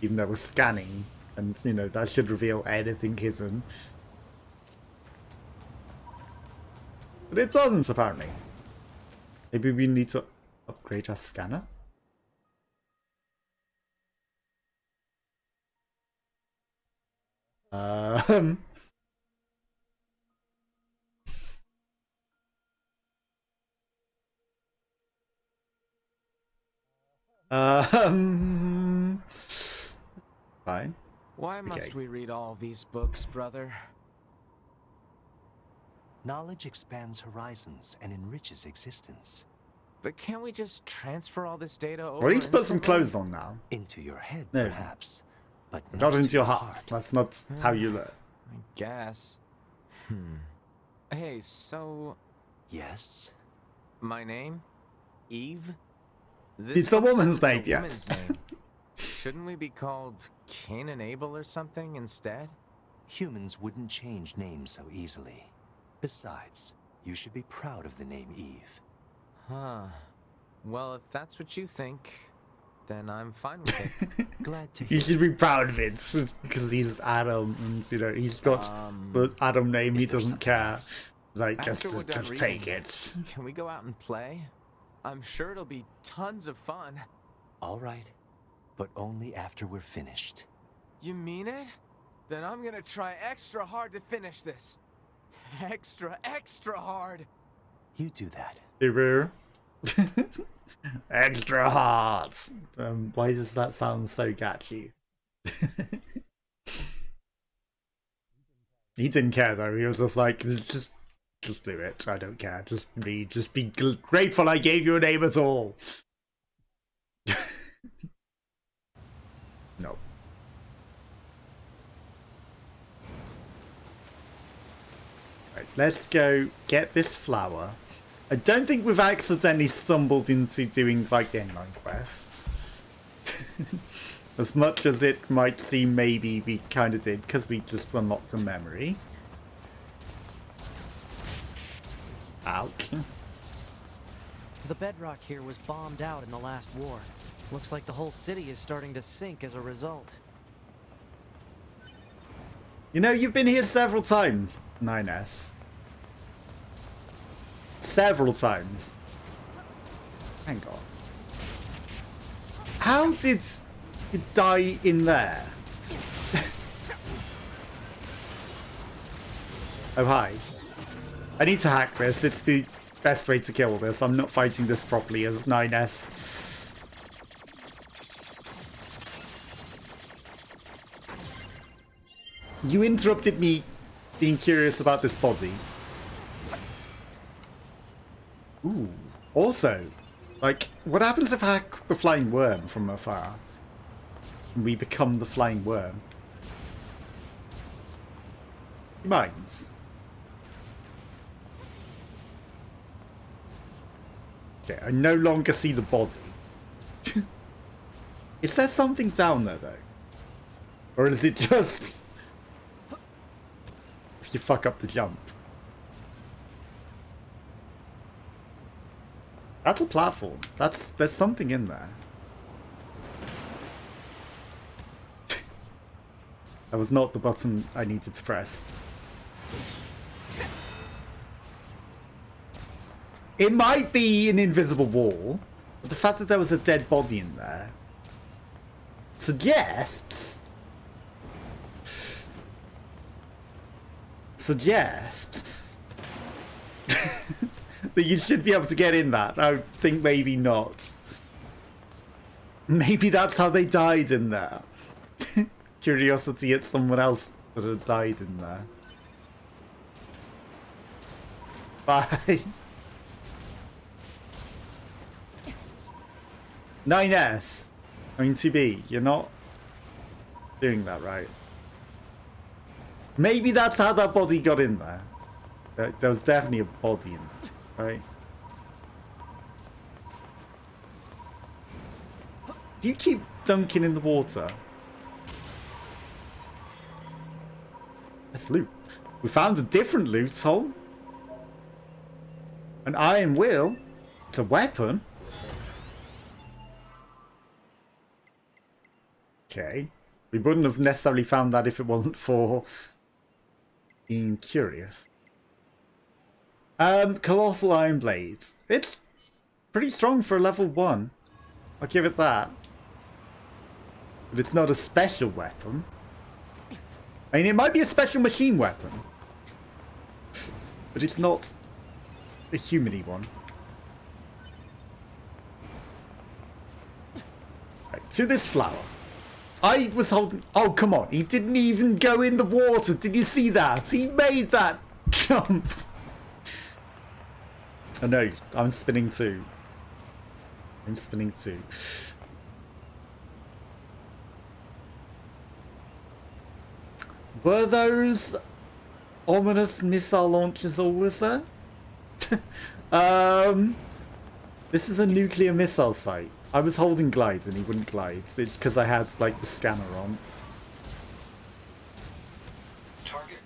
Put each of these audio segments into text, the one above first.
Even though we're scanning, and you know that should reveal anything hidden. But it doesn't, apparently. Maybe we need to upgrade our scanner? Um... Fine. Why must we read all these books, brother? Knowledge expands horizons and enriches existence. But can't we just transfer all this data over? Well, at least put some instantly? clothes on now. Into your head, No. perhaps. But Not into your heart. That's not how you look. I guess. Hey, so... Yes? My name? Eve? It's a book says woman's it's a name, yes. woman's name. Shouldn't we be called Cain and Abel or something instead? Humans wouldn't change names so easily. Besides, you should be proud of the name Eve. Huh. Well, if that's what you think, then I'm fine with it. Glad to hear. You should be proud of it, because he's Adam, and you know he's got the Adam name. He is there doesn't something care. else? Like After we're done just take reading, it. Can we go out and play? I'm sure it'll be tons of fun. All right, but only after we're finished. You mean it? Then I'm gonna try extra hard to finish this. Extra hard. You do that. Extra hard. Why does that sound so catchy? He didn't care though. He was just like, just do it. I don't care. Just be grateful I gave you a name at all. No. Right, let's go get this flower. I don't think we've accidentally stumbled into doing like the inline quest. As much as it might seem maybe we kind of did because we just unlocked a memory. Ouch. The bedrock here was bombed out in the last war. Looks like the whole city is starting to sink as a result. You know, you've been here several times, 9S. Several times. Hang on. How did you die in there? Oh, hi. I need to hack this. It's the best way to kill this. I'm not fighting this properly as 9S. You interrupted me being curious about this body. Ooh. Also, like, what happens if I hack the flying worm from afar? And we become the flying worm. He minds. Okay, I no longer see the body. Is there something down there, though? Or is it just... if you fuck up the jump? That's a platform. There's something in there. That was not the button I needed to press. It might be an invisible wall, but the fact that there was a dead body in there suggests that you should be able to get in that. I think maybe not. Maybe that's how they died in there. Curiosity at someone else that had died in there. Bye. 9S. I mean, 2B, you're not doing that right. Maybe that's how that body got in there. There was definitely a body in there, right? Do you keep dunking in the water? Let's loot. We found a different loot hole. An iron will. It's a weapon. Okay. We wouldn't have necessarily found that if it wasn't for being curious. Colossal Iron Blades. It's pretty strong for a level 1. I'll give it that. But it's not a special weapon. I mean, it might be a special machine weapon. But it's not a human-y one. Right, to this flower. I was holding... Oh, come on. He didn't even go in the water. Did you see that? He made that jump. Oh, no. I'm spinning too. I'm spinning too. Were those ominous missile launchers always there? This is a nuclear missile site. I was holding glides and he wouldn't glide. It's because I had like the scanner on.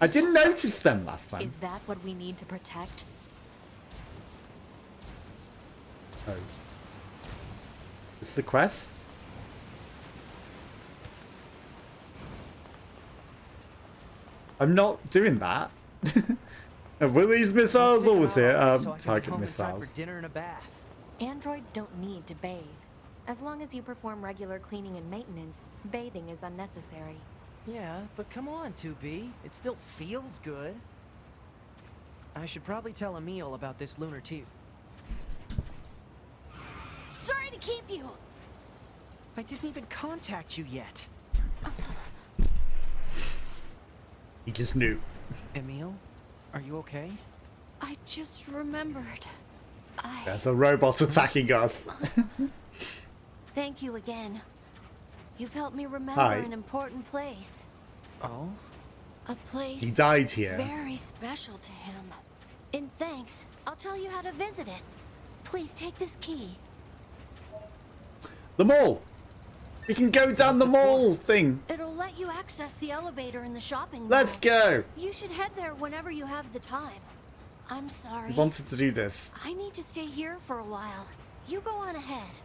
I didn't notice them last time. Is that what we need to protect? Oh. It's the quest? I'm not doing that. Were these missiles always here? Target missiles. For dinner and a bath. Androids don't need to bathe. As long as you perform regular cleaning and maintenance, bathing is unnecessary. Yeah, but come on, 2B. It still feels good. I should probably tell Emil about this lunar tube. Sorry to keep you! I didn't even contact you yet. He just knew. Emil, are you okay? I just remembered. There's a robot attacking us. Thank you again. You've helped me remember Hi. an important place. Oh? A place He died here. very special to him. In thanks, I'll tell you how to visit it. Please take this key. The mall! We can go down the mall thing! It'll let you access the elevator in the shopping mall. Let's go! You should head there whenever you have the time. I'm sorry. We wanted to do this. I need to stay here for a while. You go on ahead.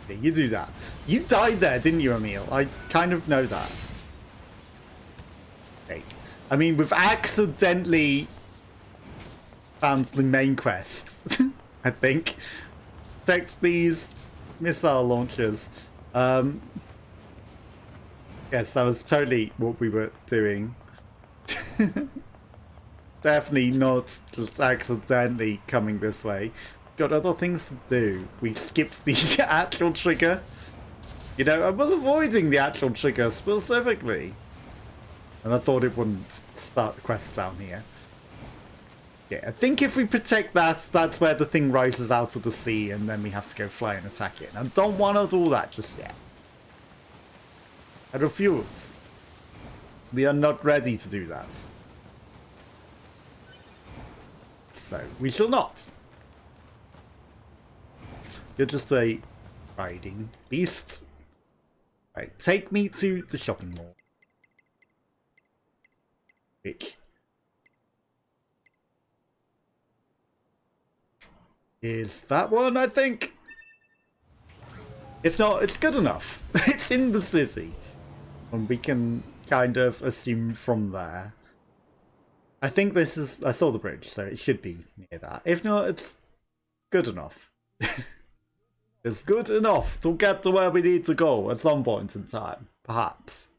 Yeah, you do that. You died there, didn't you, Emil? I kind of know that. Okay. I mean, we've accidentally found the main quests, I think. Protect these missile launchers. Yes, that was totally what we were doing. Definitely not just accidentally coming this way. Got other things to do. We skipped the actual trigger. You know, I was avoiding the actual trigger specifically. And I thought it wouldn't start the quest down here. Yeah, I think if we protect that, that's where the thing rises out of the sea and then we have to go fly and attack it. And I don't want to do that just yet. I refuse. We are not ready to do that. So, we shall not. You're just a riding beast. Right, take me to the shopping mall. Which is that one, I think? If not, it's good enough. It's in the city. And we can kind of assume from there. I think this is... I saw the bridge, so it should be near that. If not, it's good enough. It's good enough to get to where we need to go at some point in time. Perhaps.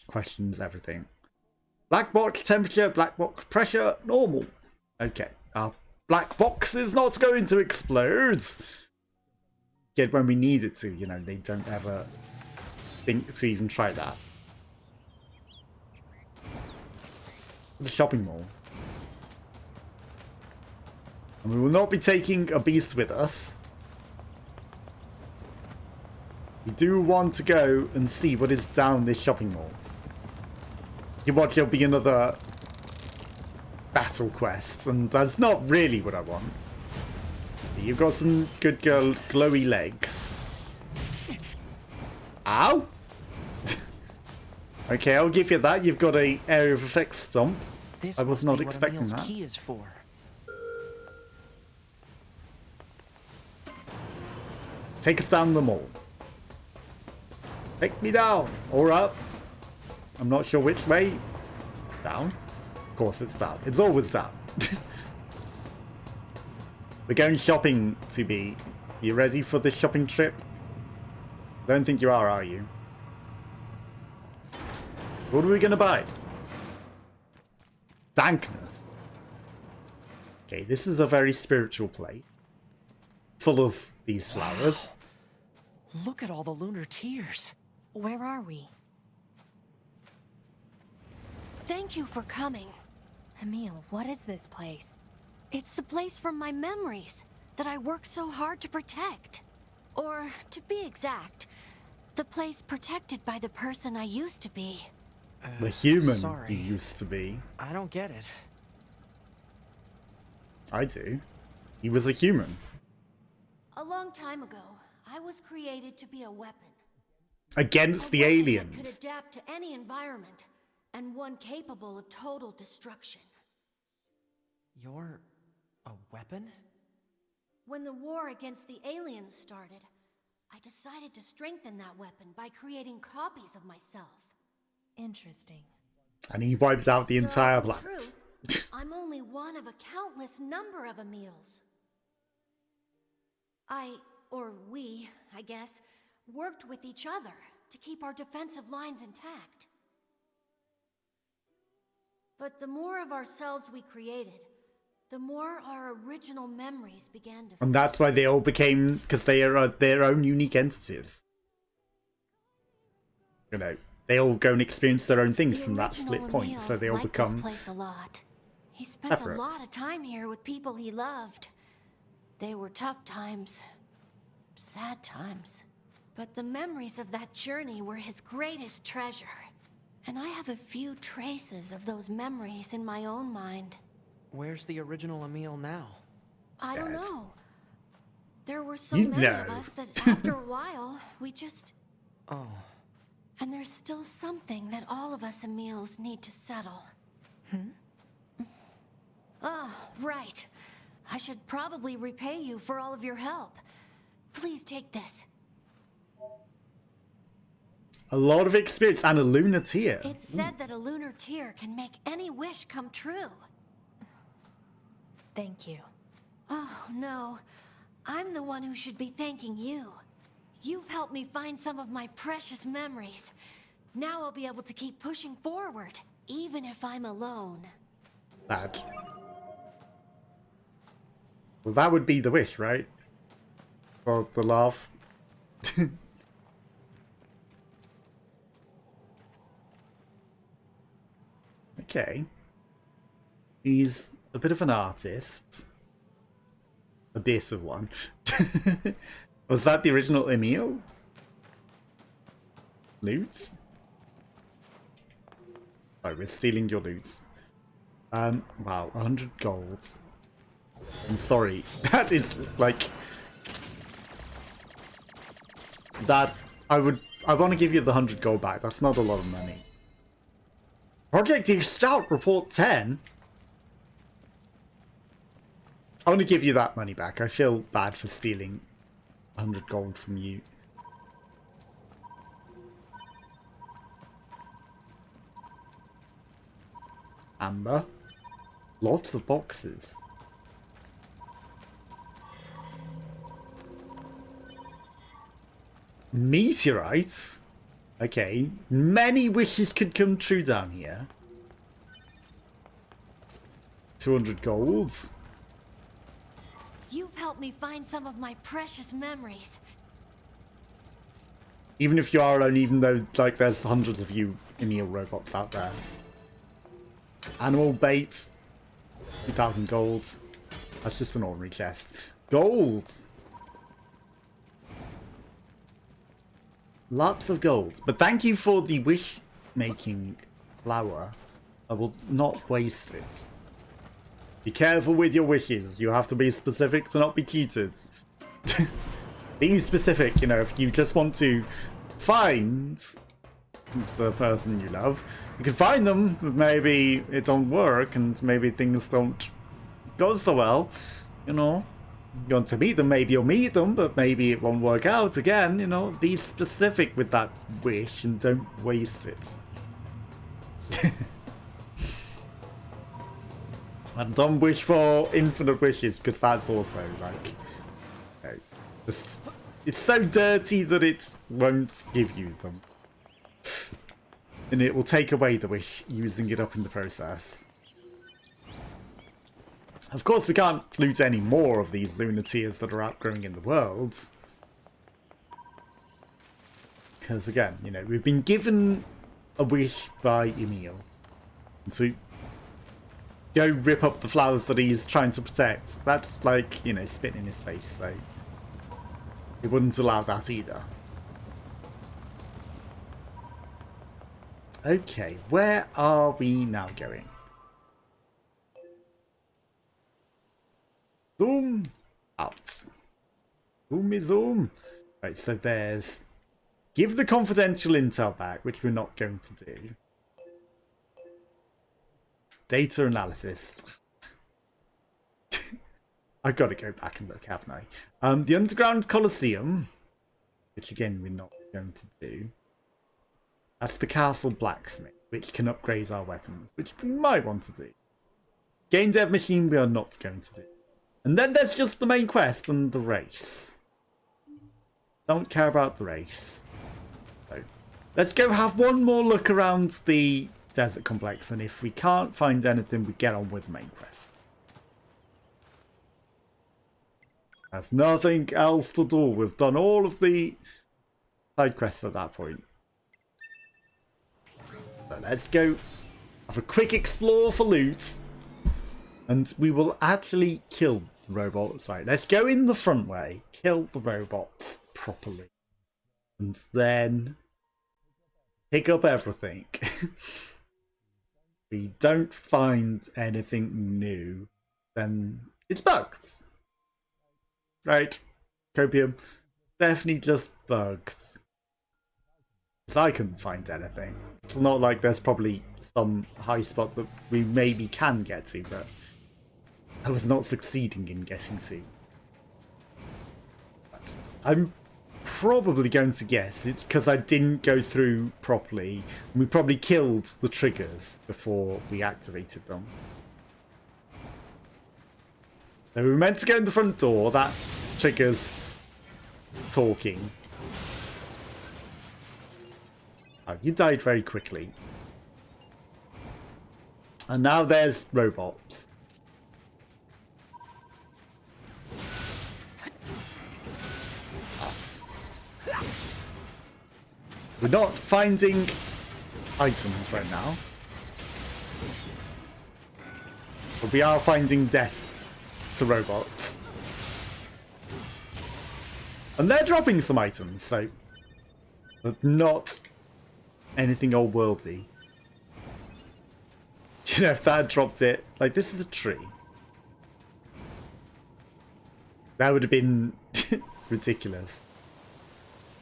Questions everything. Black box temperature, black box pressure, normal. Okay. Our black box is not going to explode. Yet when we need it to, you know, they don't ever think to even try that. The shopping mall. And we will not be taking a beast with us. We do want to go and see what is down this shopping mall. You watch, there'll be another battle quest, and that's not really what I want. You've got some good girl glowy legs. Ow! Okay, I'll give you that. You've got a area of effect stomp. This I was not must be what expecting Emil's that. key is for. Take us down the mall. Take me down. Or up. I'm not sure which way. Down? Of course it's down. It's always down. We're going shopping, to be. You ready for this shopping trip? Don't think you are you? What are we gonna buy? Dankness. Okay, this is a very spiritual place. Full of these flowers. Look at all the lunar tears. Where are we? Thank you for coming. Emil, what is this place? It's the place from my memories that I worked so hard to protect. Or, to be exact, the place protected by the person I used to be. The human sorry. you used to be. I don't get it. I do. He was a human. A long time ago, I was created to be a weapon. Against the That aliens. could adapt to any environment, and one capable of total destruction. You're a weapon? When the war against the aliens started, I decided to strengthen that weapon by creating copies of myself. Interesting. And he wiped out the So, entire in planet. truth, I'm only one of a countless number of Emils. Or we, I guess, worked with each other to keep our defensive lines intact. But the more of ourselves we created, the more our original memories began to And that's why they all became, because they are their own unique entities. You know, they all go and experience their own things The from that original split point, Emil so they all liked become this place a lot. He spent separate. a lot of time here with people he loved. They were tough times, sad times. But the memories of that journey were his greatest treasure. And I have a few traces of those memories in my own mind. Where's the original Emil now? I don't Yes. know. There were so You many of know. us that after a while, we just... Oh, And there's still something that all of us Emils need to settle. Oh, right. I should probably repay you for all of your help. Please take this. a lot of experience and a lunar tear. It's said that a lunar tear can make any wish come true. Thank you. Oh, no. I'm the one who should be thanking you. You've helped me find some of my precious memories. Now I'll be able to keep pushing forward, even if I'm alone. Bad. Well, that would be the wish, right? For the laugh. Okay. He's a bit of an artist. A bit of one. Was that the original Emil? Loots? Oh, we're stealing your loots. Wow, 100 golds. I'm sorry. That is like... That... I want to give you the 100 gold back. That's not a lot of money. Project Eve Stout Report 10? I want to give you that money back. I feel bad for stealing 100 gold from you. Amber. Lots of boxes. Meteorites? Okay. Many wishes could come true down here. 200 golds. You've helped me find some of my precious memories. Even if you are alone, even though like there's hundreds of you Emil robots out there. Animal bait. 2,000 golds. That's just an ordinary chest. Gold! Lots of gold. But thank you for the wish-making flower. I will not waste it. Be careful with your wishes. You have to be specific to not be cheated. Being specific, you know, if you just want to find the person you love, you can find them, but maybe it don't work and maybe things don't go so well, you know. you want to meet them, maybe you'll meet them, but maybe it won't work out again, you know. Be specific with that wish and don't waste it. And don't wish for infinite wishes, because that's also, like, you know, just, it's so dirty that it won't give you them. And it will take away the wish, using it up in the process. Of course, we can't loot any more of these lunar tiers that are outgrowing in the world. Because again, you know, we've been given a wish by Emil. And so, go rip up the flowers that he's trying to protect. That's like, you know, spitting in his face, so he wouldn't allow that either. Okay, where are we now going? Zoom out. Zoomy zoom. Right, so there's give the confidential intel back, which we're not going to do. Data analysis. I've got to go back and look, haven't I? The Underground Coliseum, which again we're not going to do. That's the Castle Blacksmith, which can upgrade our weapons, which we might want to do. Game Dev Machine we are not going to do. And then there's just the main quest and the race. Don't care about the race. So, let's go have one more look around the desert complex, and if we can't find anything, we get on with the main quest. There's nothing else to do. We've done all of the side quests at that point. So let's go have a quick explore for loot. And we will actually kill the robots. Right, let's go in the front way. Kill the robots properly. And then pick up everything. We don't find anything new, then it's bugged. Right, Copium. Definitely just bugs. Because I couldn't find anything. It's not like there's probably some high spot that we maybe can get to, but I was not succeeding in getting to. But I'm probably going to guess it's because I didn't go through properly. We probably killed the triggers before we activated them. So we were meant to go in the front door. That triggers talking. Oh, you died very quickly. And now there's robots. We're not finding items right now. But we are finding death to robots. And they're dropping some items, so... But not anything old-worldy. You know, if that dropped it... Like, this is a tree. That would have been ridiculous.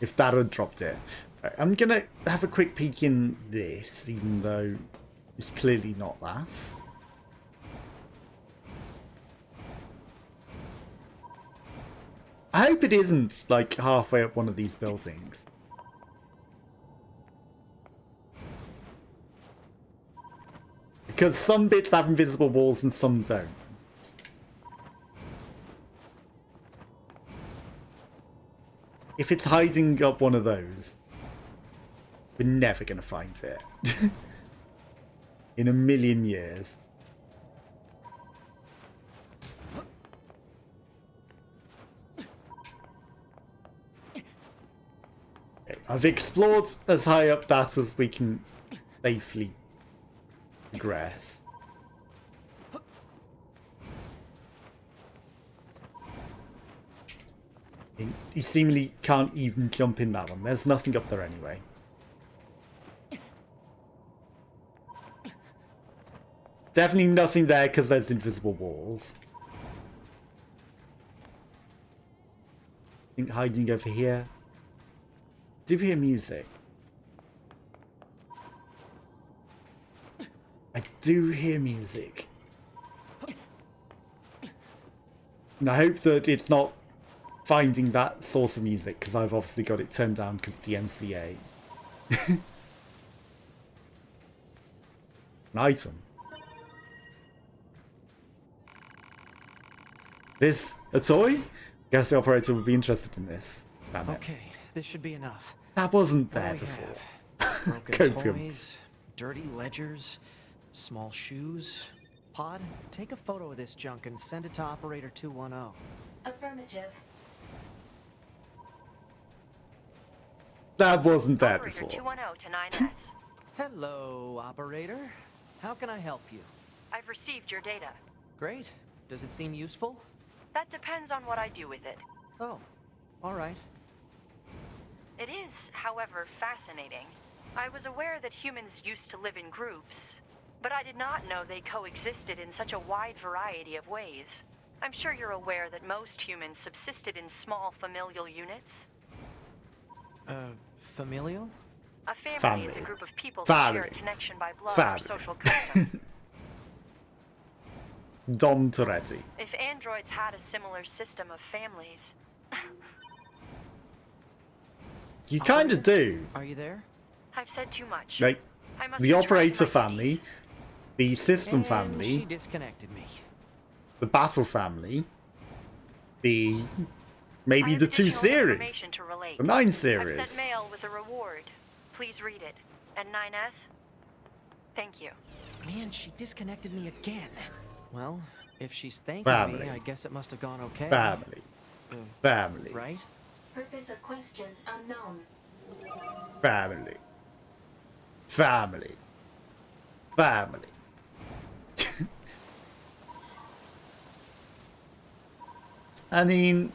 If that had dropped it. Right, I'm gonna have a quick peek in this, even though it's clearly not that. I hope it isn't, like, halfway up one of these buildings. Because some bits have invisible walls and some don't. If it's hiding up one of those, we're never going to find it. In a million years. Okay, I've explored as high up that as we can safely progress. You seemingly can't even jump in that one. There's nothing up there anyway. Definitely nothing there because there's invisible walls. I think hiding over here. Do you hear music? I do hear music. And I hope that it's not finding that source of music, because I've obviously got it turned down because DMCA. An item. This a toy? Guess the operator would be interested in this. Damn it. Okay, this should be enough. That wasn't What there do we before. have? Broken Copium. toys, dirty ledgers, small shoes. Pod, take a photo of this junk and send it to Operator 210. Affirmative. That wasn't there Operator before. 210 to 9S. Hello, Operator. How can I help you? I've received your data. Great. Does it seem useful? That depends on what I do with it. Oh, all right. It is, however, fascinating. I was aware that humans used to live in groups, but I did not know they coexisted in such a wide variety of ways. I'm sure you're aware that most humans subsisted in small familial units. Familial? A family, Family. is a group of people Family. who share a connection by blood Family. or social custom. Dom Toretti. If androids had a similar system of families, You kind of do. Are you there? I've said too much. Like, I must the retract operator my family, duties. the system And she family, disconnected me. the battle family, the maybe I have the 2 additional series, information to relate. the 9 I've series. sent mail with a reward. Please read it. And 9S? Thank you. Man, she disconnected me again. Well, if she's thanking Family. me, I guess it must have gone okay. Family. Family. Right? Purpose of question unknown. Family. Family. Family. I mean,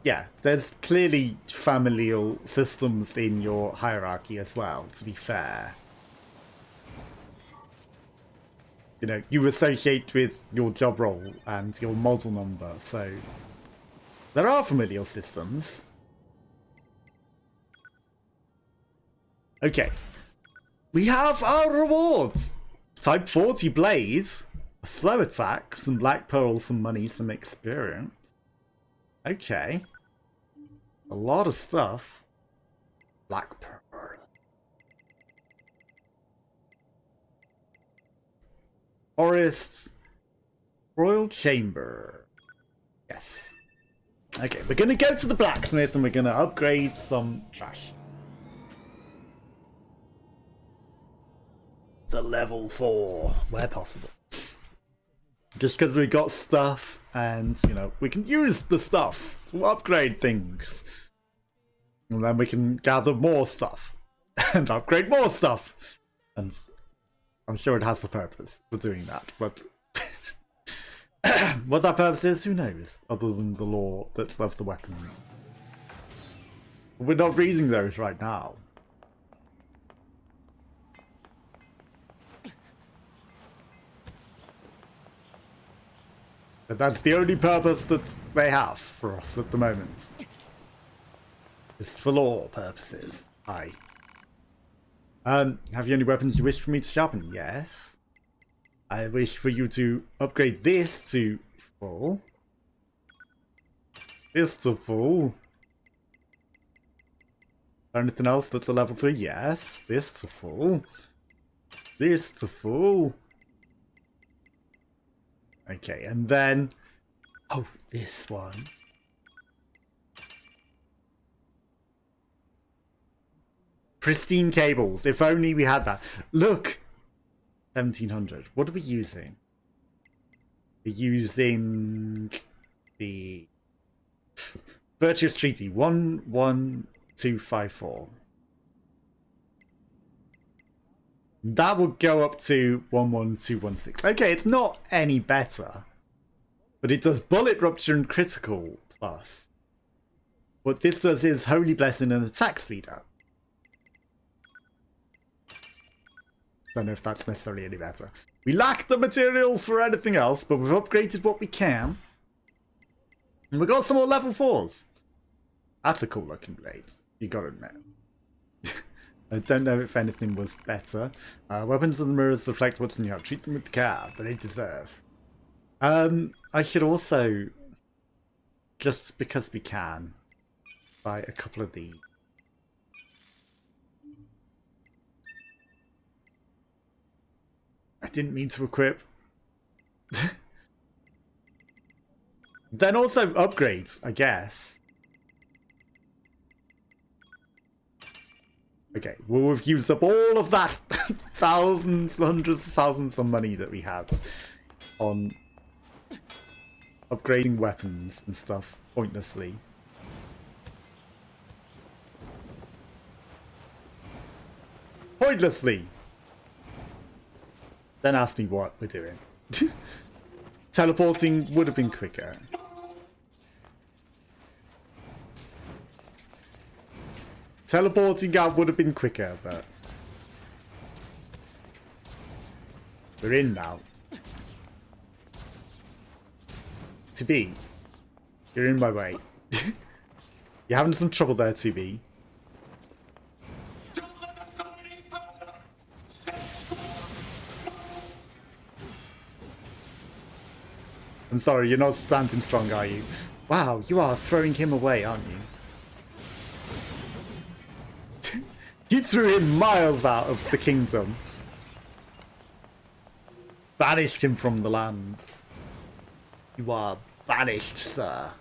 yeah, there's clearly familial systems in your hierarchy as well, to be fair. You know, you associate with your job role and your model number, so there are familial systems. Okay. We have our rewards! Type 40 Blaze, a slow attack, some black pearl, some money, some experience. Okay. A lot of stuff. Black pearl. Forests. Royal Chamber. Yes. Okay, we're gonna go to the blacksmith and we're gonna upgrade some trash. To level 4, where possible. Just because we got stuff and, you know, we can use the stuff to upgrade things. And then we can gather more stuff and upgrade more stuff. And I'm sure it has a purpose for doing that, but what that purpose is, who knows, other than the law that's of the weaponry. We're not reading those right now. But that's the only purpose that they have for us at the moment. It's for law purposes. Aye. Have you any weapons you wish for me to sharpen? Yes. I wish for you to upgrade this to full. This to full. Anything else that's a level 3? Yes. This to full. This to full. Okay, and then... Oh, this one. Pristine cables. If only we had that. Look! 1700. What are we using? We're using... the... Virtuous Treaty. 11254. That will go up to 11216. Okay, it's not any better. But it does bullet rupture and critical plus. What this does is Holy Blessing and attack speed up. Don't know if that's necessarily any better. We lack the materials for anything else, but we've upgraded what we can. And we got some more level 4s. That's a cool looking blade, you gotta admit. I don't know if anything was better. Weapons of the mirrors reflect what's in your heart. Treat them with the care that they deserve. I should also just because we can. Buy a couple of these. I didn't mean to equip. Then also upgrades, I guess. Okay, well, we've used up all of that thousands, hundreds of thousands of money that we had on upgrading weapons and stuff pointlessly. Pointlessly! Then ask me what we're doing. Teleporting would have been quicker. Teleporting out would have been quicker, but we're in now. To be, you're in my way. You're having some trouble there, to be. I'm sorry, you're not standing strong, are you? Wow, you are throwing him away, aren't you? You threw him miles out of the kingdom. Banished him from the land. You are banished, sir.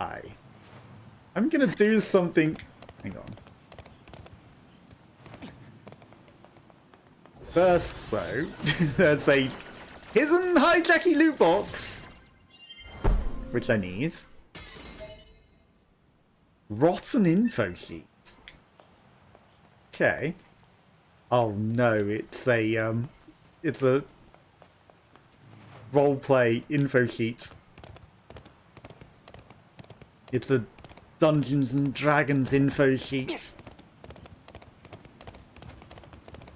I'm gonna do something. Hang on. First, though, there's a hidden hijacky loot box, which I need. Rotten info sheet. Okay. Oh no, it's a roleplay info sheet. It's a Dungeons and Dragons info sheet.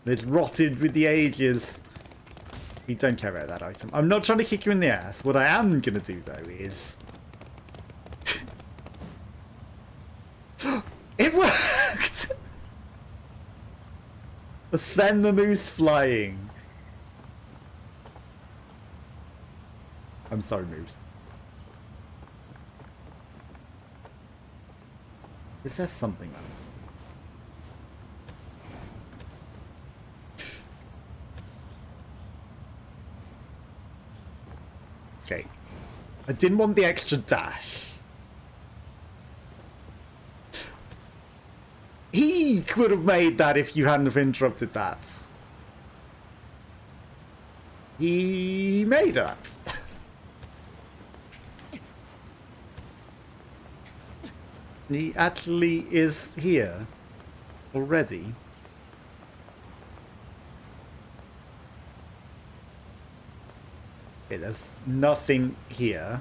It's rotted with the ages. We don't care about that item. I'm not trying to kick you in the ass. What I am gonna do though is it worked! Send the moose flying. I'm sorry, moose. Is there something else? Okay. I didn't want the extra dash. He could have made that if you hadn't have interrupted that. He made that. He actually is here already. Okay, there's nothing here.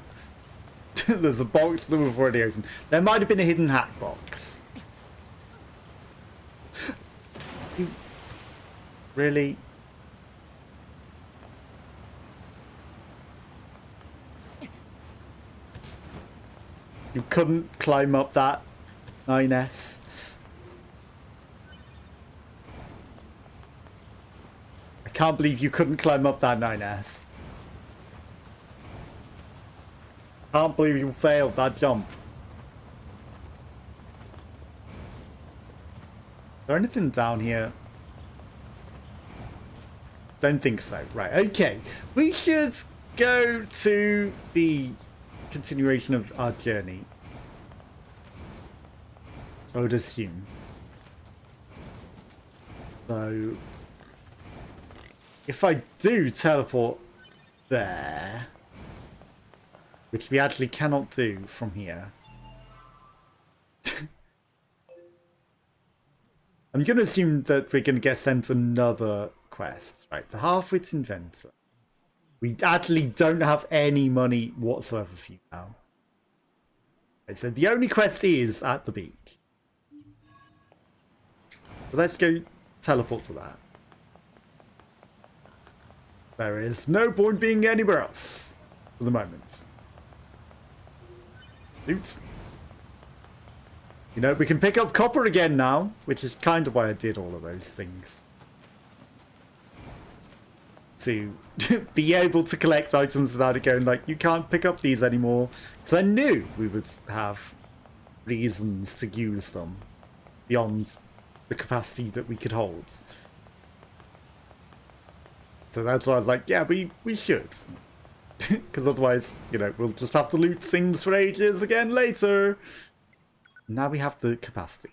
There's a box that we've already opened. There might have been a hidden hack box. You really? You couldn't climb up that 9S. I can't believe you couldn't climb up that 9S. Can't believe you failed that jump. Is there anything down here? Don't think so. Right, okay. We should go to the continuation of our journey. I would assume. So, if I do teleport there, which we actually cannot do from here, I'm going to assume that we're going to get sent another quest. Right, the Half-Wit Inventor. We actually don't have any money whatsoever for you now. Right, so the only quest is at the beach. So let's go teleport to that. There is no point being anywhere else for the moment. Oops. You know, we can pick up copper again now, which is kind of why I did all of those things. to be able to collect items without it going like, you can't pick up these anymore. Because I knew we would have reasons to use them beyond the capacity that we could hold. So that's why I was like, yeah, we should. Because otherwise, you know, we'll just have to loot things for ages again later. Now we have the capacity.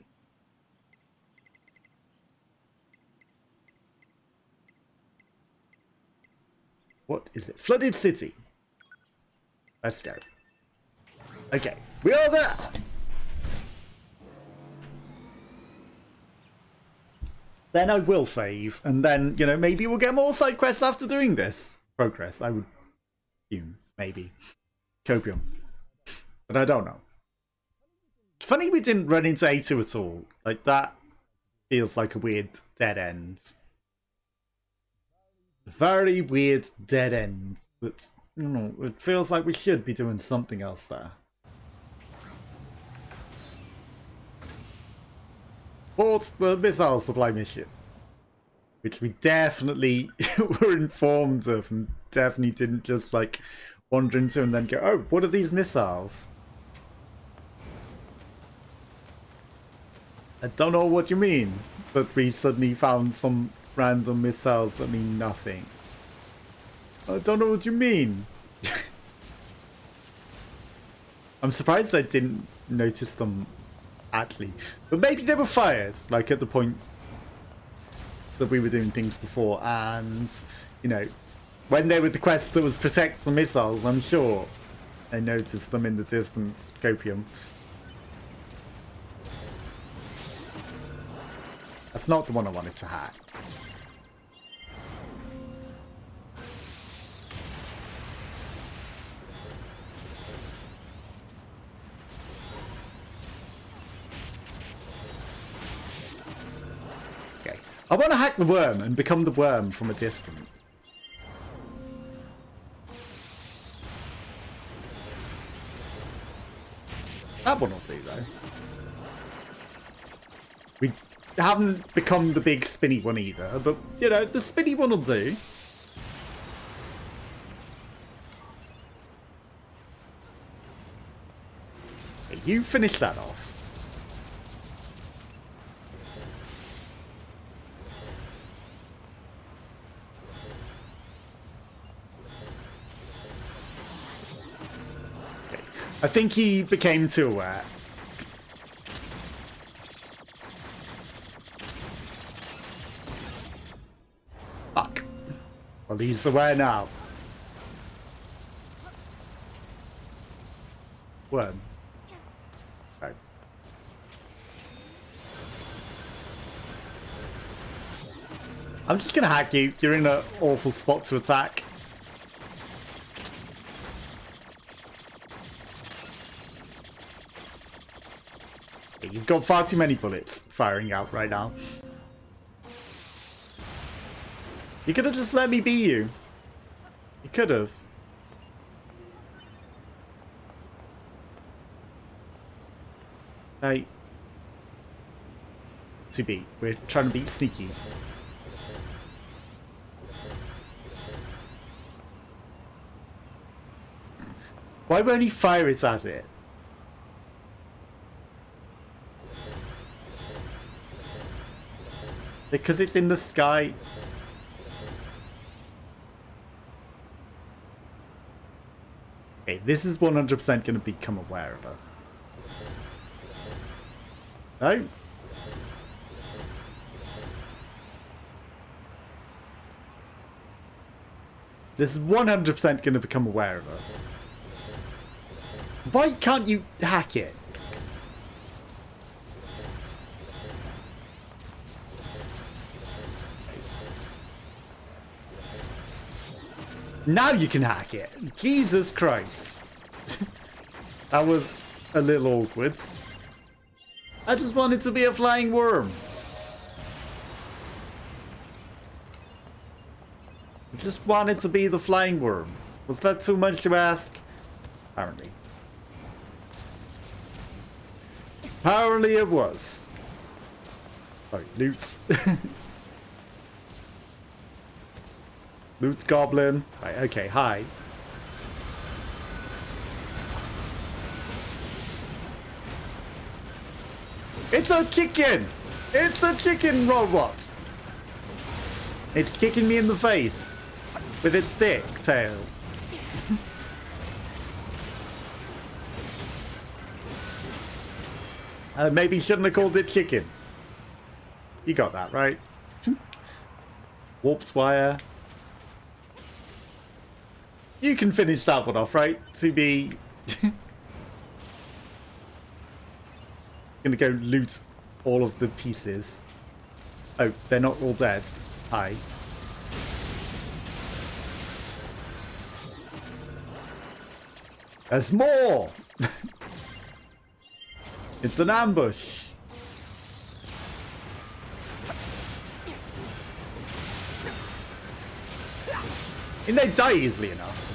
What is it? Flooded City. Let's go. Okay, we are there! Then I will save, and then, you know, maybe we'll get more side quests after doing this. Progress, I would assume, maybe. Copium. But I don't know. It's funny we didn't run into A2 at all. Like, that feels like a weird dead end. Very weird dead end. That's, you know, it feels like we should be doing something else there. But the missile supply mission, which we definitely were informed of and definitely didn't just like wander into and then go, oh, what are these missiles? I don't know what you mean, but we suddenly found some random missiles that mean nothing. I don't know what you mean. I'm surprised I didn't notice them actually, but maybe they were fired like at the point that we were doing things before, and you know, when they were the quest that was protect the missiles, I'm sure I noticed them in the distance. Copium. That's not the one I wanted to hack. Okay. I want to hack the worm and become the worm from a distance. That one will do though. We haven't become the big spinny one either, but you know, the spinny one will do. Okay, you finish that off. Okay. I think he became too aware. Fuck. Well, he's aware now. Worm. Oh. I'm just gonna hack you. You're in an awful spot to attack. You've got far too many bullets firing out right now. You could have just let me be you. You could have. Hey. To be. We're trying to be sneaky. Why won't he fire it at it? Because it's in the sky. Okay, this is 100% going to become aware of us. No? This is 100% going to become aware of us. Why can't you hack it? Now you can hack it. Jesus Christ. That was a little awkward. I just wanted to be a flying worm. I just wanted to be the flying worm. Was that too much to ask? Apparently. Apparently it was. Sorry, loots. Loot goblin. Right, okay, hi. It's a chicken! It's a chicken robot! It's kicking me in the face with its dick tail. Maybe shouldn't have called it chicken. You got that, right? Warped wire. You can finish that one off, right? To be... Gonna go loot all of the pieces. Oh, they're not all dead. Hi. There's more! It's an ambush. And they die easily enough.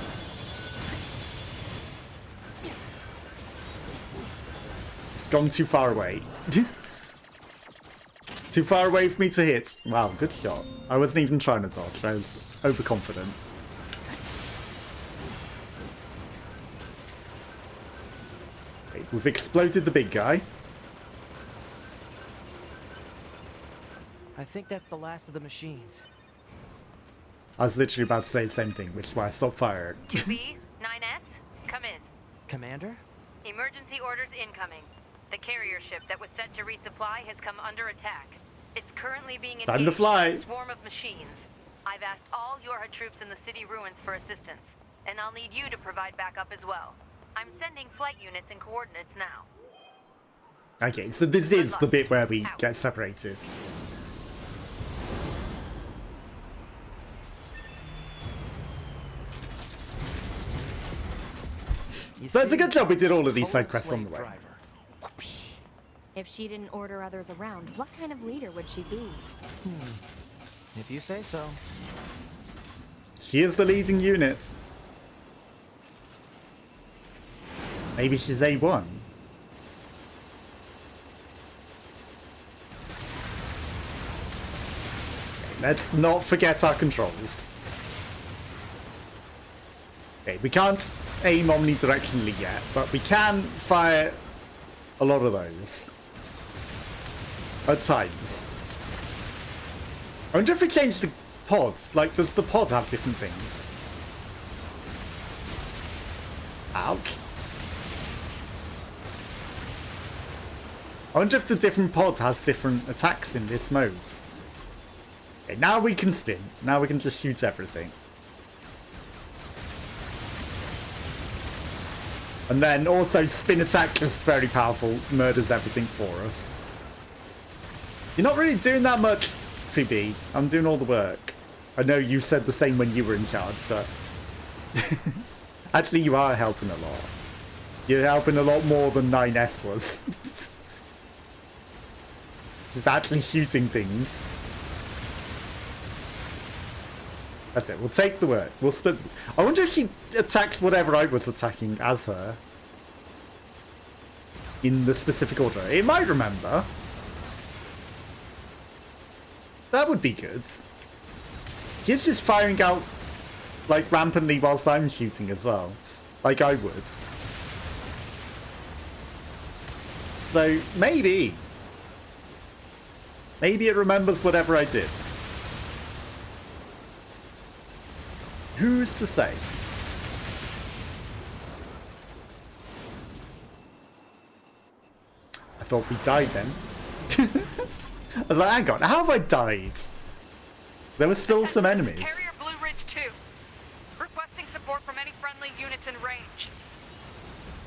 It's gone too far away. Too far away for me to hit. Wow, good shot. I wasn't even trying to dodge. I was overconfident. Okay, we've exploded the big guy. I think that's the last of the machines. I was literally about to say the same thing, which is why I stopped firing. QB, 9S, come in. Commander? Emergency orders incoming. The carrier ship that was set to resupply has come under attack. It's currently being engaged Time to fly. by a swarm of machines. I've asked all Yorha troops in the city ruins for assistance, and I'll need you to provide backup as well. I'm sending flight units and coordinates now. Okay, so this is the bit where we get separated. So it's a good job we did all of these side quests on the way. If she didn't order others around, what kind of leader would she be? If you say so. She is the leading unit. Maybe she's A1. Let's not forget our controls. Okay, we can't aim omnidirectionally yet, but we can fire a lot of those. At times. I wonder if we change the pods. Like, does the pod have different things? Ouch. I wonder if the different pods has different attacks in this mode. Okay, now we can spin. Now we can just shoot everything. And then also spin attack, just very powerful, murders everything for us. You're not really doing that much, 2B. I'm doing all the work. I know you said the same when you were in charge, but... Actually, you are helping a lot. You're helping a lot more than 9S was. Just actually shooting things. That's it, we'll take the work. We'll split. I wonder if she attacks whatever I was attacking as her. In the specific order. It might remember. That would be good. She's just firing out, like, rampantly whilst I'm shooting as well. Like I would. So, maybe. Maybe it remembers whatever I did. Who's to say? I thought we died then. I was like, hang on, how have I died? There were still some enemies. Carrier Blue Ridge 2. Requesting support from any friendly units in range.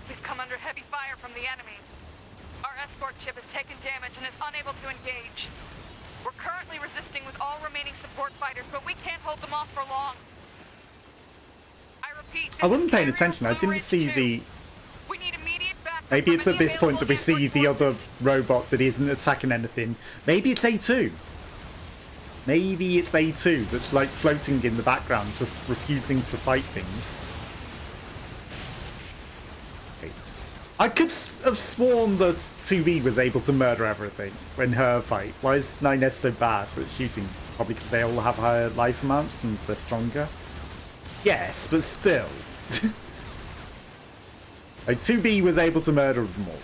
We've come under heavy fire from the enemy. Our escort ship has taken damage and is unable to engage. We're currently resisting with all remaining support fighters, but we can't hold them off for long. I repeat, I wasn't paying attention. I didn't see the... We need immediate backup. Maybe it's from at any this point that we available see the escort other forces. robot that isn't attacking anything. Maybe it's A2. Maybe it's A2 that's like floating in the background, just refusing to fight things. Okay. I could have sworn that 2B was able to murder everything when her fight. Why is 9S so bad at shooting Probably because they all have higher life amounts and they're stronger. Yes, but still. Like, 2B was able to murder them all.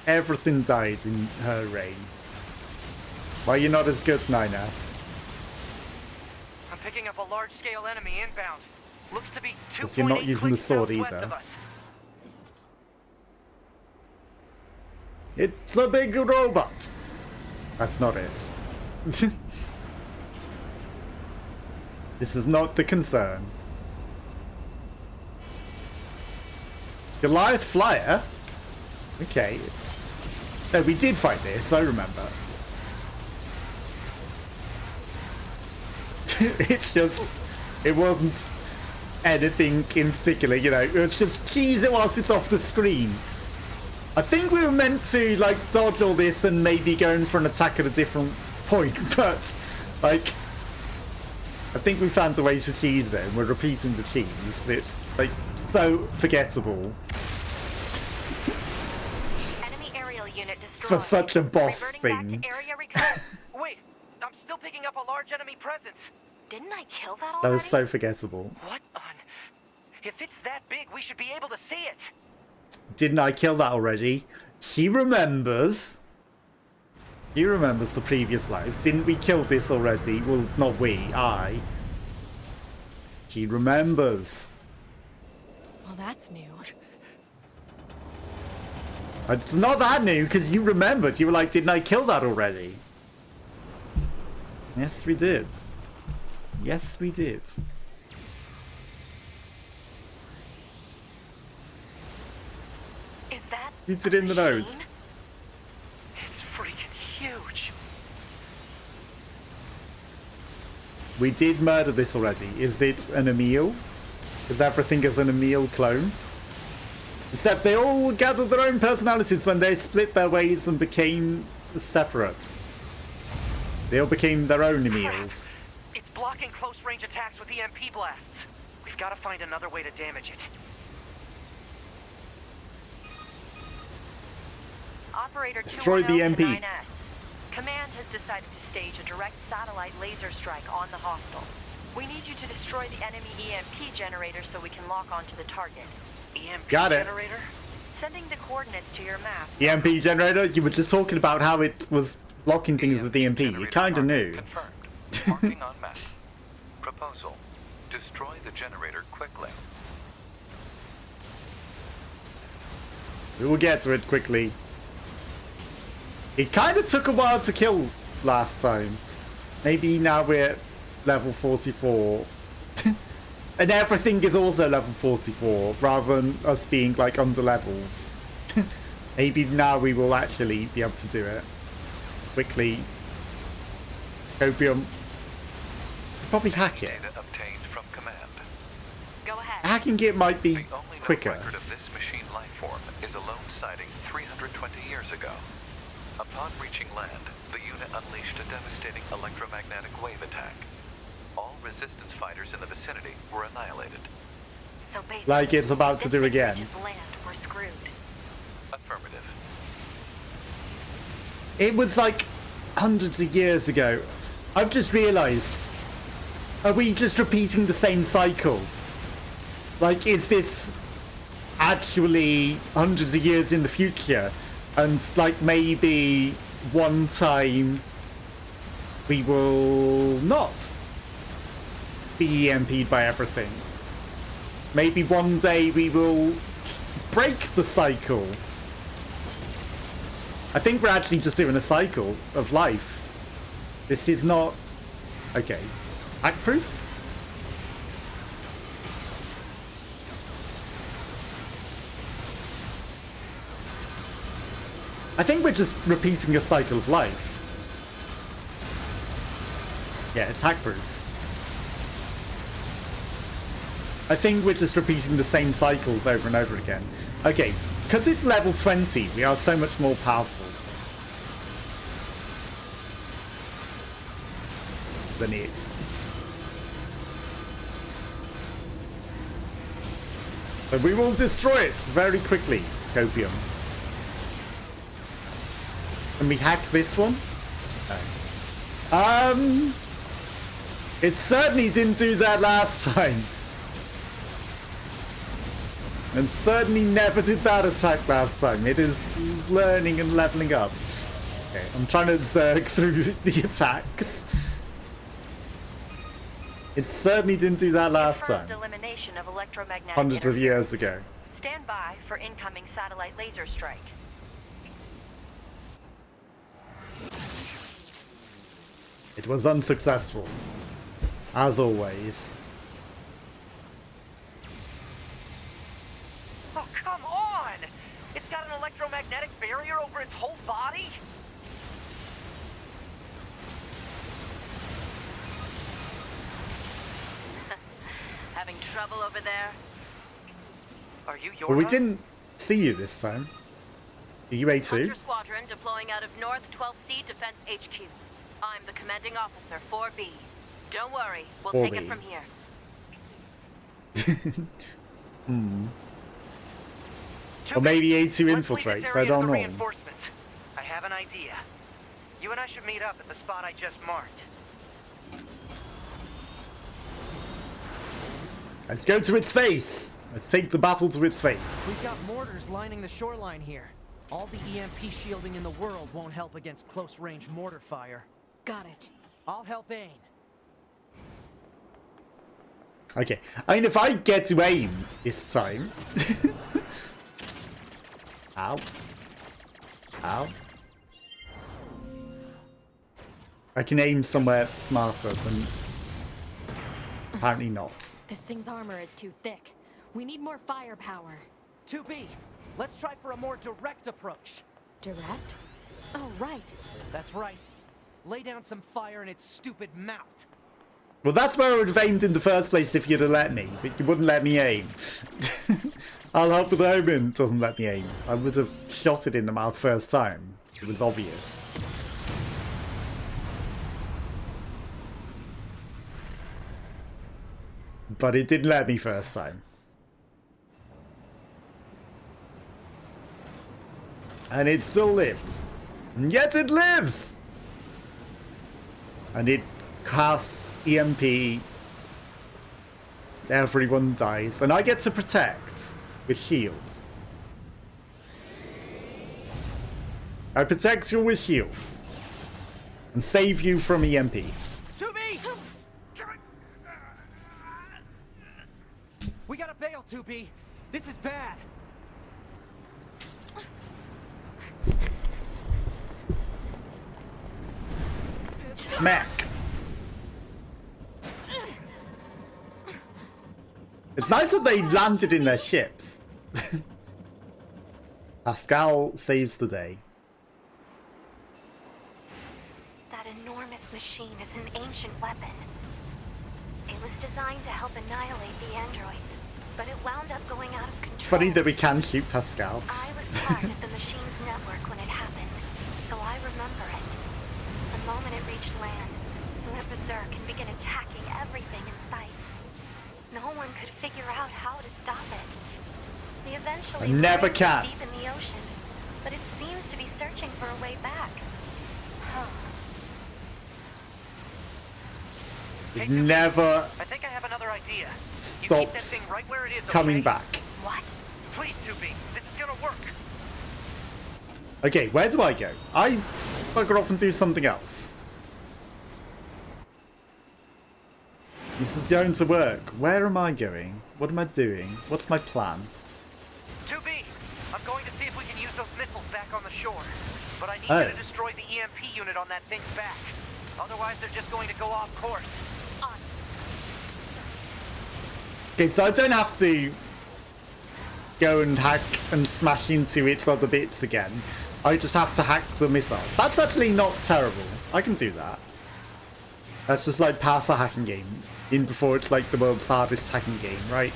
Everything died in her reign. Why are you not as good, 9S? I'm picking up a large-scale enemy inbound. Looks to be 2.8 you're not using the clicks sword southwest either. of us. It's a big robot! That's not it. This is not the concern. Goliath Flyer? Okay. No, we did fight this, I remember. It's just... It wasn't anything in particular, you know. It was just cheese it whilst it's off the screen. I think we were meant to, like, dodge all this and maybe go in for an attack at a different point, but, like... I think we found a way to cheese it, and we're repeating the cheese. It's, like, so forgettable. Enemy aerial unit destroyed. For such a boss Reverting thing. Back to area recovery. Wait, I'm still picking up a large enemy presence. Didn't I kill that already? That was so forgettable. What on... If it's that big, we should be able to see it. Didn't I kill that already? She remembers. He remembers the previous life. Didn't we kill this already? Well, not we, I. She remembers. Well, that's new. It's not that new, because you remembered. You were like, didn't I kill that already? Yes, we did. Yes, we did. Is that Shoots it in the nose. machine? It's freaking huge. We did murder this already. Is it an Emil? Is everything as an Emil clone? Except they all gathered their own personalities when they split their ways and became separate. They all became their own Emils. It's blocking close-range attacks with EMP blasts. We've got to find another way to damage it. Operator Destroy the 210 to MP. 9S. Command has decided to stage a direct satellite laser strike on the hostile. We need you to destroy the enemy EMP generator so we can lock onto the target. EMP Got it. generator? Sending the coordinates to your map. EMP generator? You were just talking about how it was blocking things with EMP. You kind of knew. Confirmed. Marking on map. Proposal. Destroy the generator quickly. We will get to it quickly. It kind of took a while to kill last time. Maybe now we're level 44. And everything is also level 44, rather than us being like under-leveled. Maybe now we will actually be able to do it. Quickly. Copium. Probably hack it. Data obtained from command. Go ahead. Hacking it might be The only known quicker. record of this machine life form is a lone sighting 320 years ago. Upon reaching land, the unit unleashed a devastating electromagnetic wave attack. All resistance fighters in the vicinity were annihilated. So basically, Like it's about to do if it again. reaches land, we're screwed. Affirmative. It was like hundreds of years ago. I've just realised. Are we just repeating the same cycle? Like, is this actually hundreds of years in the future? And, like, maybe one time we will not be EMP'd by everything. Maybe one day we will break the cycle. I think we're actually just doing a cycle of life. This is not... Okay. Hack-proof? I think we're just repeating a cycle of life. Yeah, it's hack-proof. I think we're just repeating the same cycles over and over again. Okay, because it's level 20, we are so much more powerful than it. So we will destroy it very quickly, Copium. Can we hack this one? No. It certainly didn't do that last time. And certainly never did that attack last time. It is learning and leveling up. Okay, I'm trying to zerg through the attacks. It certainly didn't do that last time. Confirmed elimination of electromagnetic Hundreds of years ago. Stand by for incoming satellite laser strike. It was unsuccessful. As always. Oh, come on! It's got an electromagnetic barrier over its whole body? Having trouble over there? Are you your Well, we didn't see you this time. Are you A2? Hunter Squadron deploying out of North 12th C Defense HQ. I'm the commanding officer, 4B. Don't worry, we'll take it 4B. from here. Or maybe A2 Let's leave this infiltrates, I area to don't the know. reinforcements. I have an idea. You and I should meet up at the spot I just marked. Let's go to its face! Let's take the battle to its face. We've got mortars lining the shoreline here. All the EMP shielding in the world won't help against close-range mortar fire. Got it. I'll help aim. Okay, I mean, if I get to aim this time... Ow. Ow. I can aim somewhere smarter than... Apparently not. This thing's armor is too thick. We need more firepower. 2B, let's try for a more direct approach. Direct? Oh, right. That's right. Lay down some fire in its stupid mouth. Well, that's where I would have aimed in the first place if you'd have let me, but you wouldn't let me aim. I'll help with aiming, doesn't let me aim. I would have shot it in the mouth first time. It was obvious. But it didn't let me first time. And it still lives. And yet it lives! And it casts EMP. Everyone dies. And I get to protect with shields. I protect you with shields. And save you from EMP. 2B! We gotta bail, 2B. This is bad. Smack. It's nice that they landed in their ships. Pascal saves the day. That enormous machine is an ancient weapon. It was designed to help annihilate the androids, but it wound up going out of control. It's funny that we can shoot Pascal. I was part of the machine's network when it happened, so I remember it. The moment it reached land, it went berserk and began attacking everything in sight. No one could figure out how to stop it. They eventually Never buried it can. deep in the ocean, but it seems to be searching for a way back. Huh. It never I think I have another idea. You keep that stops thing right where it is, coming okay? back. What? Please, 2B. This is gonna work. Okay, where do I go? I bugger off and do something else. This is going to work. Where am I going? What am I doing? What's my plan? 2B, I'm going to see if we can use those missiles back on the shore. But I need Oh. you to destroy the EMP unit on that thing's back. Otherwise, they're just going to go off course. Okay, so I don't have to go and hack and smash into its other bits again. I just have to hack the missiles. That's actually not terrible. I can do that. That's just like pass a hacking game. In before it's like the world's hardest hacking game, right?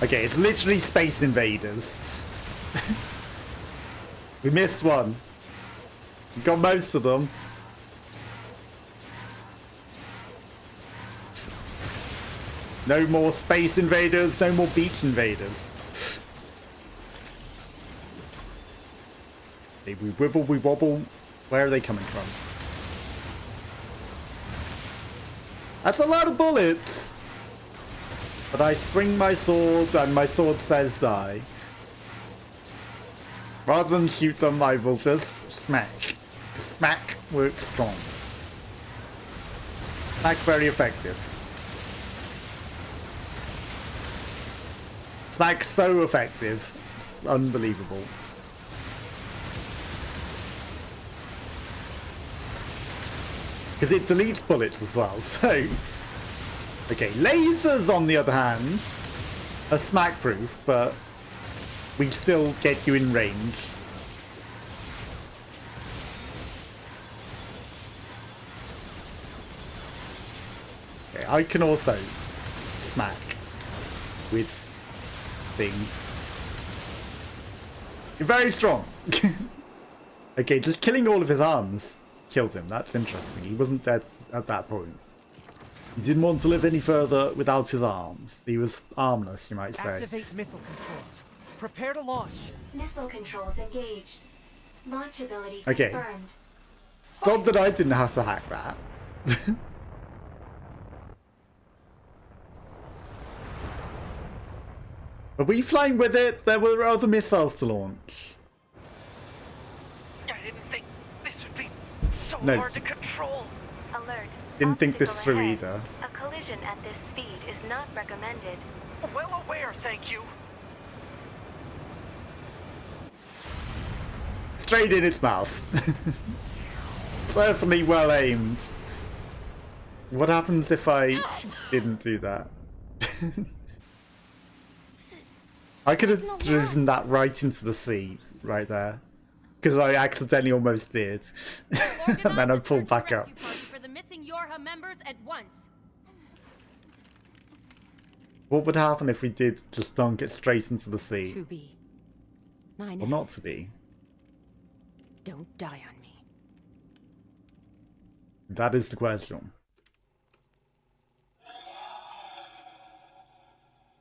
Okay, it's literally Space Invaders. We missed one. We got most of them. No more Space Invaders, no more Beach Invaders. Okay, we wibble, we wobble. Where are they coming from? That's a lot of bullets! But I swing my sword and my sword says die. Rather than shoot them, I will just smack. Smack works strong. Smack very effective. Smack so effective. It's unbelievable. Because it deletes bullets as well, so... Okay, lasers on the other hand are smack proof, but we still get you in range. Okay, I can also smack with thing. You're very strong. Okay, just killing all of his arms killed him. That's interesting. He wasn't dead at that point. He didn't want to live any further without his arms. He was armless, you might say. Activate missile controls. Prepare to launch. Missile controls engaged. Launch ability Okay. confirmed. It's odd that I didn't have to hack that. Are we flying with it? There were other missiles to launch. I didn't think this would be so No. hard to control. Alert. Didn't think this Obstacle through ahead. either. A collision at this speed is not recommended. Well aware, thank you. Straight in its mouth. Certainly well aimed. What happens if I didn't do that? I could have driven that right into the sea, right there. Because I accidentally almost did. And then I pulled back up. For the missing Yorha members at once. What would happen if we did just dunk it straight into the sea? To be. 9S. Or not to be? Don't die on me. That is the question.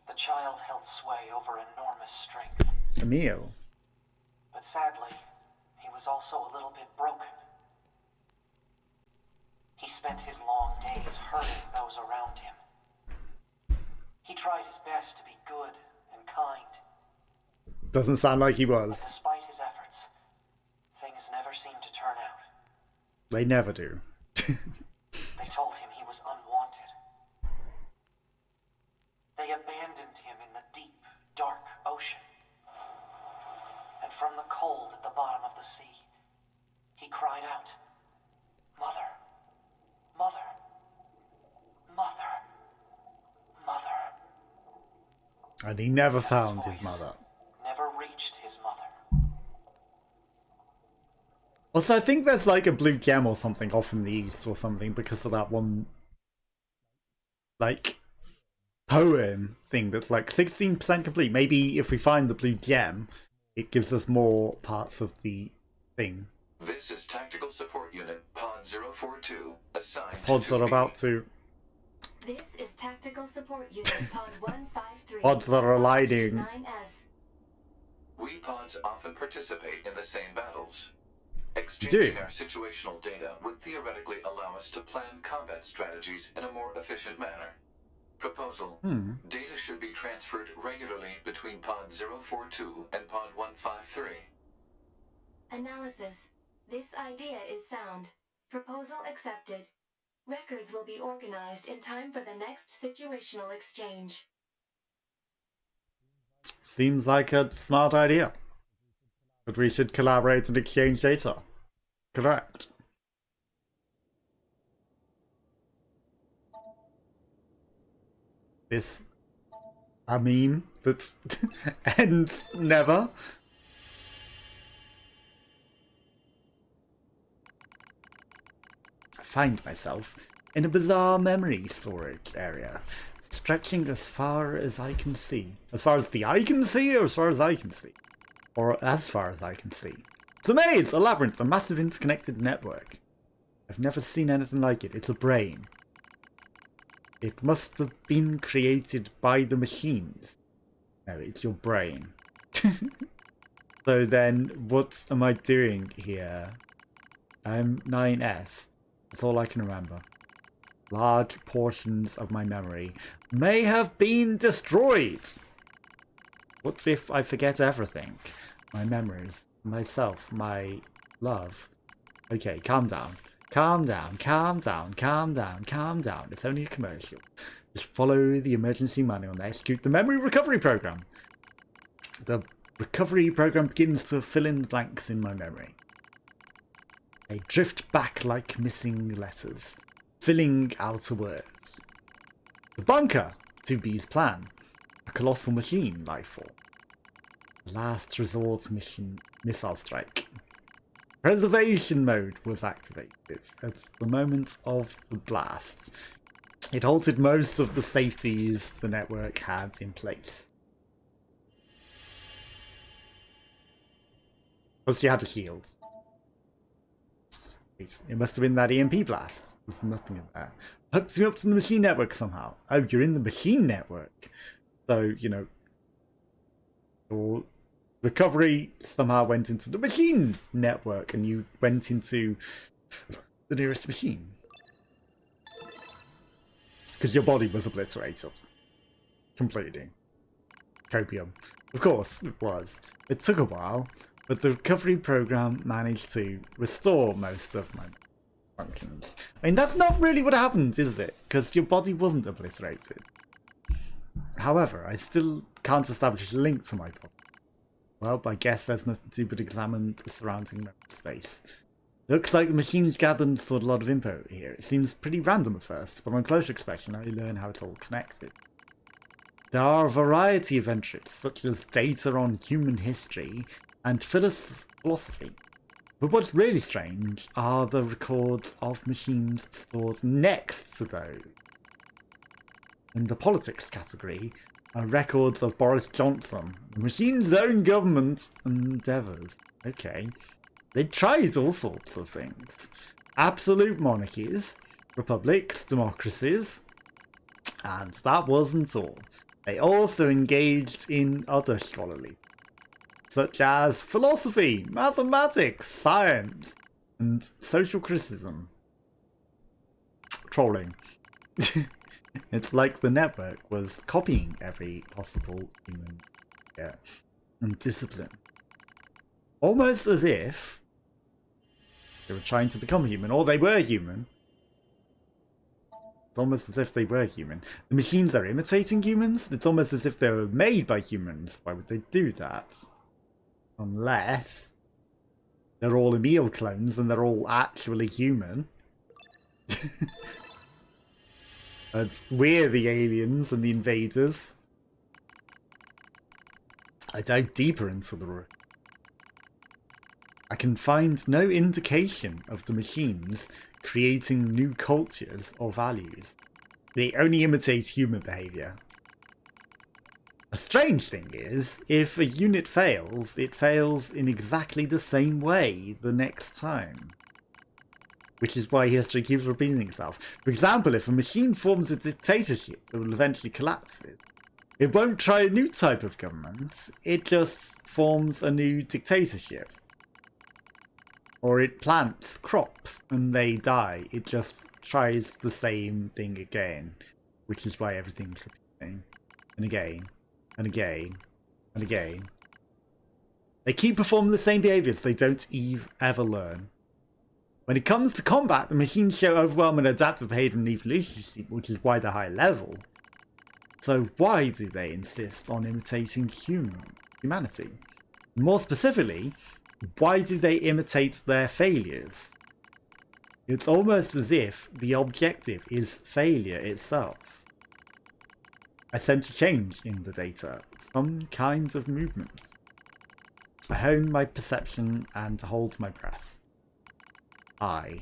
The child held sway over enormous strength, Emil. but sadly, he was also a little bit broken. He spent his long days hurting those around him. He tried his best to be good and kind, Doesn't sound like he was. but despite his efforts, things never seemed to turn out. They never do. They told him he was unwanted. They abandoned him in the deep, dark ocean. And from the cold at the bottom of the sea, he cried out, "Mother, Mother, Mother, Mother." And he never But found his his voice mother. never reached his mother. Also, I think there's like a blue gem or something off in the east or something because of that one, like, poem thing that's like 16% complete. Maybe if we find the blue gem, it gives us more parts of the thing. This is Tactical Support Unit Pod 042, assigned Pods to are about to... This is Tactical Support Unit Pod 153. Pods that are assigned to aligning. 9S. We pods often participate in the same battles. do? Exchanging our situational data would theoretically allow us to plan combat strategies in a more efficient manner. Proposal. Data should be transferred regularly between Pod 042 and Pod 153. Analysis. This idea is sound. Proposal accepted. Records will be organized in time for the next situational exchange. Seems like a smart idea. But we should collaborate and exchange data. Correct. This a meme that ends never. I find myself in a bizarre memory storage area, stretching as far as I can see. As far as the eye can see, or as far as I can see? Or as far as I can see. It's a maze, a labyrinth, a massive interconnected network. I've never seen anything like it. It's a brain. It must have been created by the machines. No, it's your brain. So then, what am I doing here? I'm 9S. That's all I can remember. Large portions of my memory may have been destroyed. What if I forget everything? My memories, myself, my love. Okay, calm down. Calm down, calm down, calm down, calm down. It's only a commercial. Just follow the emergency manual and execute the memory recovery program. The recovery program begins to fill in the blanks in my memory. They drift back like missing letters, filling outer words. The bunker, 2B's plan. A colossal machine life form. Last resort mission missile strike. Preservation mode was activated at the moment of the blast. It halted most of the safeties the network had in place. Plus you had a shield. Wait, it must have been that EMP blast. There's nothing in there. Hooked me up to the machine network somehow. Oh, you're in the machine network. So, you know, your recovery somehow went into the machine network and you went into the nearest machine. Because your body was obliterated. Completely. Copium. Of course it was. It took a while, but the recovery program managed to restore most of my functions. I mean, that's not really what happened, is it? Because your body wasn't obliterated. However, I still can't establish a link to my body. Well, I guess there's nothing to do but examine the surrounding memory space. Looks like the machine's gathered and stored a lot of info here. It seems pretty random at first, but on closer inspection I learn how it's all connected. There are a variety of entries, such as data on human history and philosophy. But what's really strange are the records of machines stored next to those. In the politics category are records of Boris Johnson, the machine's own government endeavours. Okay. They tried all sorts of things. Absolute monarchies, republics, democracies, and that wasn't all. They also engaged in other scholarly, such as philosophy, mathematics, science, and social criticism. Trolling. It's like the network was copying every possible human and discipline. Almost as if they were trying to become human, or they were human. It's almost as if they were human. The machines are imitating humans? It's almost as if they were made by humans. Why would they do that? Unless they're all Emil clones and they're all actually human. We're the aliens and the invaders. I dive deeper into the room. I can find no indication of the machines creating new cultures or values. They only imitate human behaviour. A strange thing is, if a unit fails, it fails in exactly the same way the next time. Which is why history keeps repeating itself. For example, if a machine forms a dictatorship that will eventually collapse it won't try a new type of government, it just forms a new dictatorship. Or it plants crops and they die. It just tries the same thing again. Which is why everything's repeating. And again. And again. And again. They keep performing the same behaviours they don't ever learn. When it comes to combat, the machines show overwhelming adaptive behaviour and evolution, which is why they're high level. So why do they insist on imitating humanity? More specifically, why do they imitate their failures? It's almost as if the objective is failure itself. I sense a change in the data, some kind of movement. I hone my perception and hold my breath. I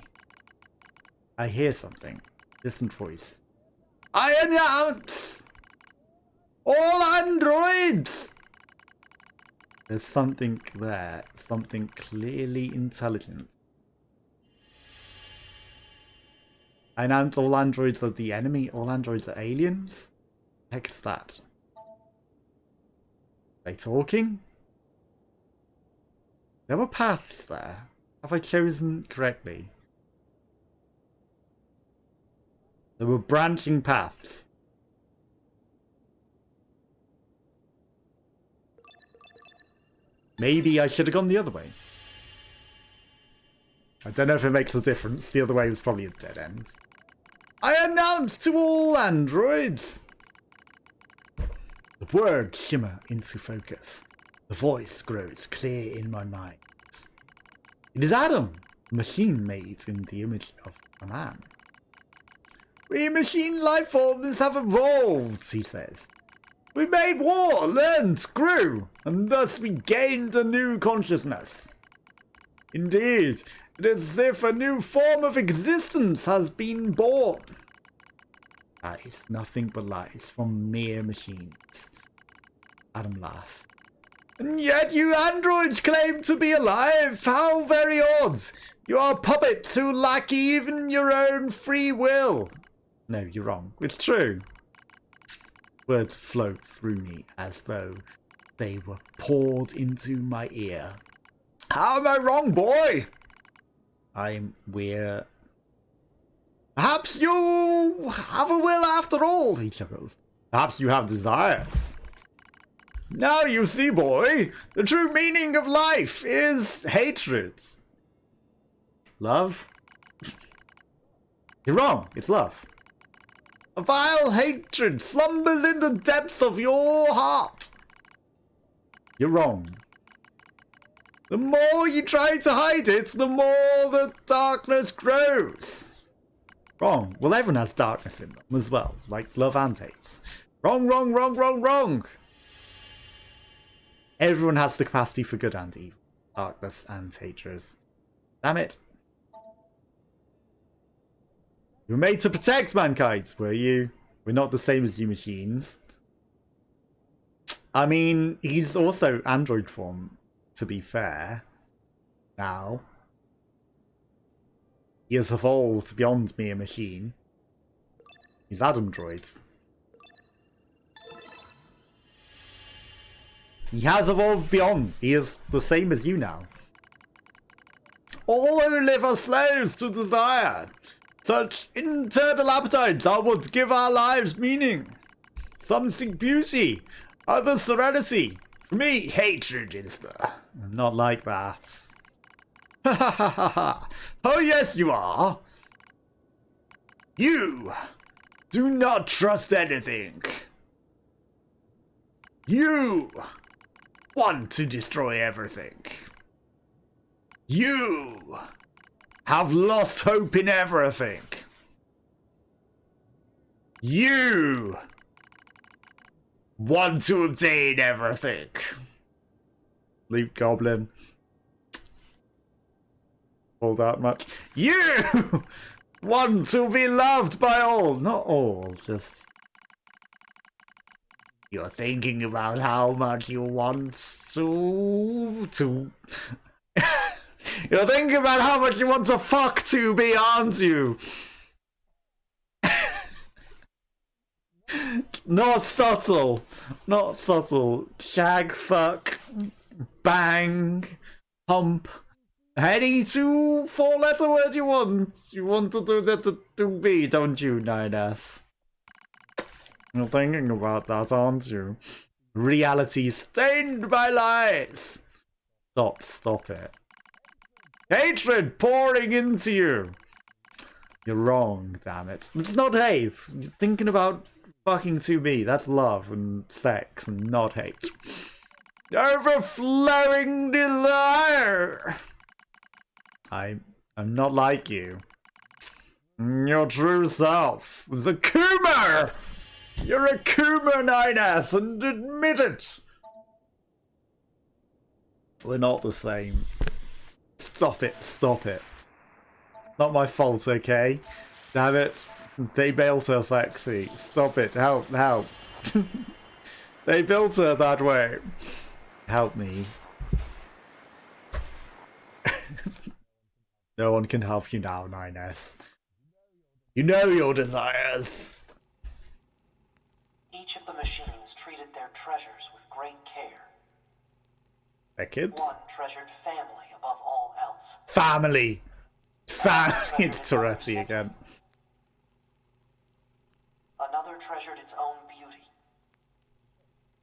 hear something. Distant voice. I am your aunt! All androids! There's something there. Something clearly intelligent. I announced all androids are the enemy. All androids are aliens? Heck is that? Are they talking? There were paths there. Have I chosen correctly? There were branching paths. Maybe I should have gone the other way. I don't know if it makes a difference. The other way was probably a dead end. I announce to all androids! The words shimmer into focus. The voice grows clear in my mind. It is Adam, a machine made in the image of a man. We machine life forms have evolved, he says. We made war, learned, grew, and thus we gained a new consciousness. Indeed, it is as if a new form of existence has been born. Lies, nothing but lies from mere machines. Adam laughs. And yet you androids claim to be alive? How very odd! You are puppets who lack even your own free will. No, you're wrong. It's true. Words float through me as though they were poured into my ear. How am I wrong, boy? We're... Perhaps you have a will after all, he chuckles. Perhaps you have desires. Now you see, boy, the true meaning of life is hatred. Love? You're wrong, it's love. A vile hatred slumbers in the depths of your heart. You're wrong. The more you try to hide it, the more the darkness grows. Wrong. Well, everyone has darkness in them as well, like love and hate. Wrong, wrong, wrong, wrong, wrong. Everyone has the capacity for good and evil, darkness and hatred. Damn it. You were made to protect mankind, were you? We're not the same as you machines. I mean, he's also android form, to be fair. Now. He has evolved beyond mere machine. He's Adam droids. He has evolved beyond. He is the same as you now. All who live are slaves to desire. Such internal appetites are what give our lives meaning. Some seek beauty, others serenity. For me, hatred is the... I'm not like that. Ha ha ha ha ha. Oh yes, you are. You do not trust anything. You want to destroy everything. You have lost hope in everything. You want to obtain everything. Luke Goblin. All that much. You want to be loved by all. Not all, just... You're thinking about how much you want to... You're thinking about how much you want to fuck to be, aren't you? Not subtle. Not subtle. Shag, fuck, bang, hump. Any 2 4-letter word you want. You want to do that to be, don't you, 9S? You're thinking about that, aren't you? Reality stained by lies. Stop it. Hatred pouring into you. You're wrong, damn it. It's not hate. You're thinking about fucking to be. That's love and sex and not hate. Overflowing desire. I'm not like you. Your true self. The Coomer! You're a Coomer, 9S, and admit it! We're not the same. Stop it, stop it. Not my fault, okay? Damn it. They built her sexy. Stop it, help, help. They built her that way. Help me. No one can help you now, 9S. You know your desires. Each of the machines treated their treasures with great care. They're kids. One treasured family above all else. Family! Family! It's Tourette again. Another treasured its own beauty.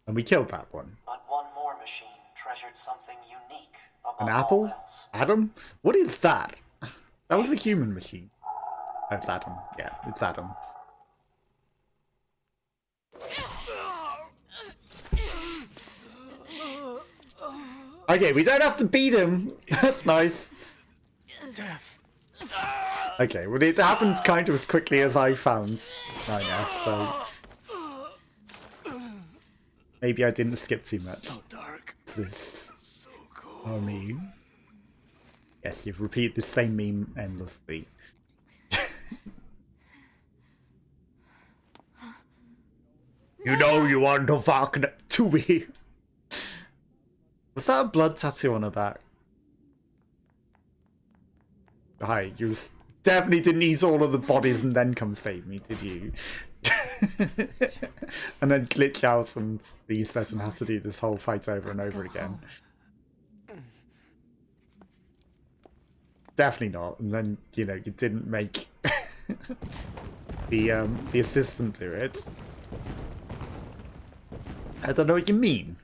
And we killed that one. But one more machine treasured something unique above An all apple? else. Adam? What is that? That was a human machine. Oh, it's Adam. Yeah, it's Adam. Okay, we don't have to beat him. That's nice. Okay, well it happens kind of as quickly as I found Nina, so maybe I didn't skip too much. So dark. This So cool. I mean, yes, you've repeated the same meme endlessly. You know you want to fuck to me. Was that a blood tattoo on her back? Hi, you definitely didn't eat all of the bodies and then come save me, did you? And then glitch out and reset and have to do this whole fight over and over again. Definitely not. And then, you know, you didn't make the assistant do it. I don't know what you mean.